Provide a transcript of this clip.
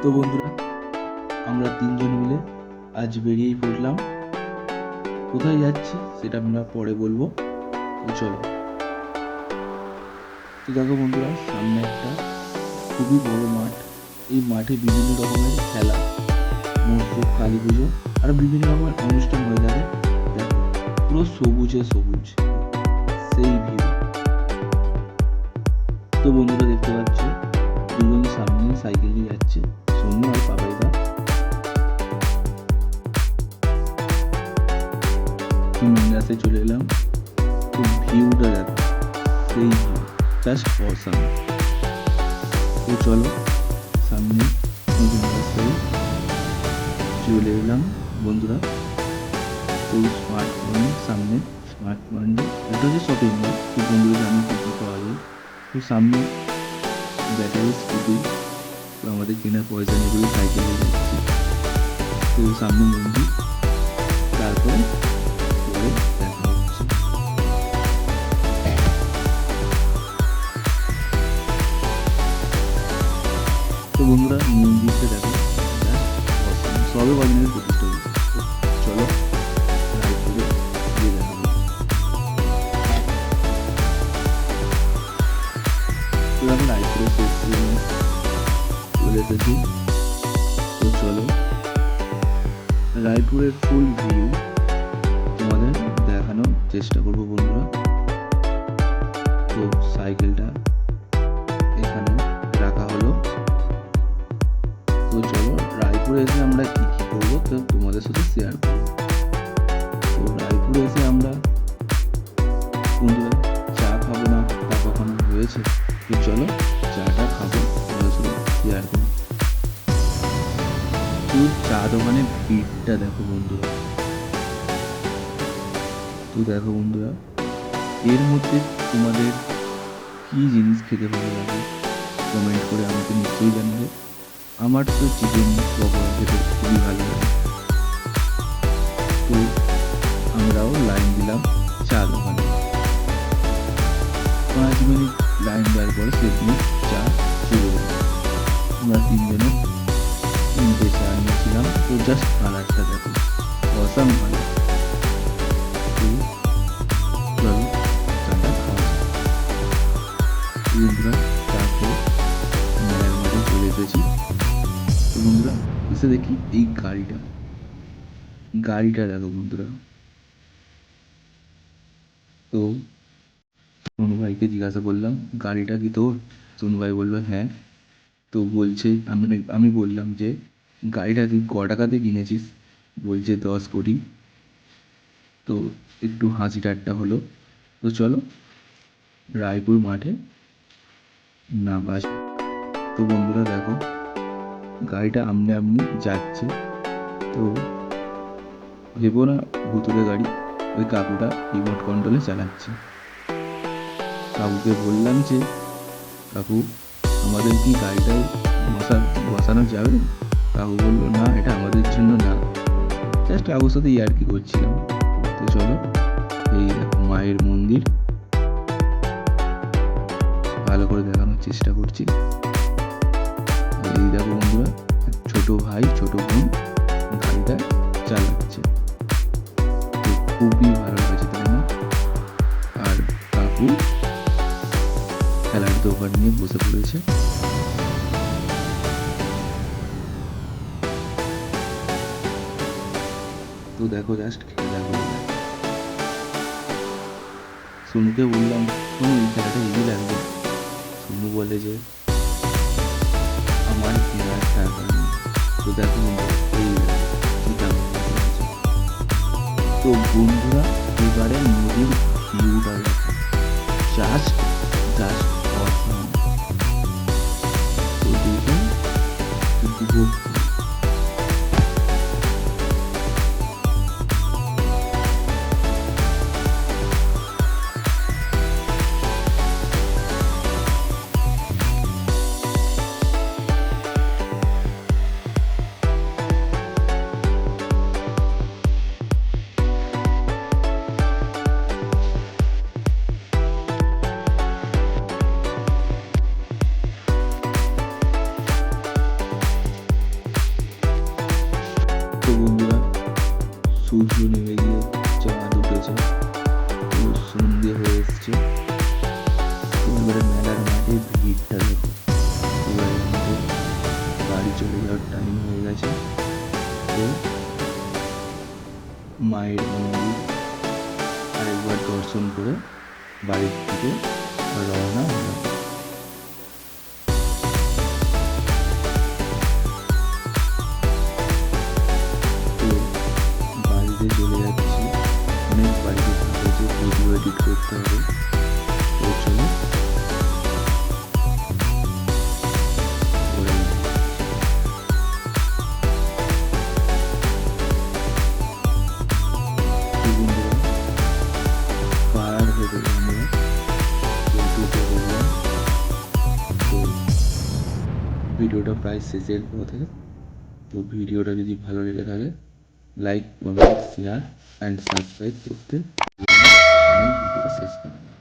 তো বন্ধুরা, আমরা তিনজন মিলে আজ বেরিয়েই পড়লাম। কোথায় যাচ্ছি সেটা আমরা পরে বলবো। তো চলো। তো দেখো বন্ধুরা, সামনে একটা খুবই বড় মাঠ। এই মাঠে বিভিন্ন রকমের খেলা, মহোৎসব, কালী পুজো আর বিভিন্ন রকমের অনুষ্ঠান হয়ে থাকে। দেখো, পুরো সবুজে সবুজ সেই ভিউ। তো বন্ধুরা দেখতে পাচ্ছ, দুজন সামনে সাইকেল নিয়ে যাচ্ছে, সোনু আর পাপাইদা। মেন রাস্তায় চলে এলাম। তো ভিউটা দেখো, সেই ভিউ জাস্ট অসাম। তো চলো, সামনে নতুন রাস্তায় চলে এলাম বন্ধুরা। তো স্মার্টফোন সামনে, স্মার্টফোন এটা হচ্ছে শপিং মল। তো বন্ধুরা জানি কী কী পাওয়া যায়। তো সামনে ব্যাটারি স্কুটি, তো আমাদের কেনার পয়সা নিয়ে করে সাইকেলে যাচ্ছি। তো সামনে মন্দির, তারপরে পরে দেখা হচ্ছে। তো বন্ধুরা, মন্দিরটা দেখো, সবে কদিনের প্রতিষ্ঠা হয়েছে। তো চলো রায়পুরে গিয়ে দেখা হচ্ছে। তো আমি রায়পুরে চলে এসেছি। তো চলো, রায়পুরের ফুল ভিউ তোমাদের দেখানোর চেষ্টা করবো বন্ধুরা। তো সাইকেলটা এখানে রাখা হলো। তো চলো, রায়পুরে এসে আমরা কী কী করবো তো তোমাদের সাথে শেয়ার করবো। তো রায়পুরে এসে আমরা বন্ধুরা চা খাবো না তা কখনো হয়েছে? তো চলো চাটা খাবো, তোমাদের সাথে শেয়ার করবো। তো চা দোকানের ভিড়টা দেখো বন্ধুরা। তো দেখো বন্ধুরা, এর মধ্যে তোমাদের কী জিনিস খেতে ভালো লাগে কমেন্ট করে আমাকে নিশ্চয়ই জানাবে। আমার তো চিকেন পকোড়া খেতে খুবই ভালো লাগে। তো আমরাও লাইন দিলাম চা দোকানে। 5 মিনিট লাইন দেওয়ার পরে সেদিন চা শুরু হলো। আমরা তিনজনে 3টে চা নিয়েছিলাম। তো জাস্ট কালারটা দেখো, অসাম কালার। তো চলো চাটা খাওয়া যাক। বন্ধুরা, চা খেয়ে মেলার মধ্যে চলে এসেছি। তো বন্ধুরা, এসে দেখি এই গাড়িটা দেখো বন্ধুরা। তো সোনু ভাইকে জিজ্ঞাসা করলাম, গাড়িটা কি তোর? সোনু ভাই বললো হ্যাঁ। তো বলছে, আমি বললাম যে গাড়িটা তুই ক টাকাতে কিনেছিস? বলছে 10 কোটি। তো একটু হাসি ঠাট্টা হলো। তো চলো রায়পুর মাঠে নামা যাক। তো বন্ধুরা দেখো, গাড়িটা আমনে আমনি যাচ্ছে। তো ভেবো না ভুতুরে গাড়ি, ওই কাকুটা রিমোট কন্ট্রোলে চালাচ্ছে। কাকুকে বললাম যে কাকু, আমাদের কি গাড়িটায় বসানো যাবে? কাকু বললো না, এটা আমাদের জন্য না, জাস্ট কাকুর সাথে ইয়ার্কি করছিলাম। তো চলো, এই দেখো মায়ের মন্দির, ভালো করে দেখানোর চেষ্টা করছি। এই দেখো বন্ধুরা, ছোট ভাই ছোট বোন গাড়িটা চালাচ্ছে। তো খুবই ভালো লাগছে, তাই না? আর কাকু খেলার দোকান নিয়ে বসে পড়েছে। তো দেখো জাস্ট খেলাগুলো। সোনুকে বললাম, সোনু এই খেলাটা হেভি লাগবে। সোনু বলে যে আমার কেনার টাকা নেই। তো দেখো এই কি দাম। তো বন্ধুরা, এবারে নদীর ভিউটা দেখো, জাস্ট অসাম। তো দেখুন, উপভোগ। সূর্য নেমে গিয়ে চাঁদ উঠেছে, তো সন্ধে হয়ে এসছে। এবারে মেলার মাঠে ভিড়টা দেখো। এবারে আমাদের বাড়ি চলে যাওয়ার টাইম হয়ে গেছে। তো মায়ের মন্দির আরেকবার দর্শন করে বাড়ির থেকে রওনা হলাম। তো বাড়িতে চলে যাচ্ছি, অনেক বাড়িতে থাকে যে ভিডিও এডিট করতে হবে। তো চলো করে নিই। তো বন্ধুরা, পাহাড় থেকে আমরা উঠে বললাম। তো ভিডিওটা প্রায় শেষের পথে। তো ভিডিওটা যদি ভালো লেগে থাকে like, comment, share and subscribe করতে ভুলবেন না। আমি ভিডিওটা শেষ করব।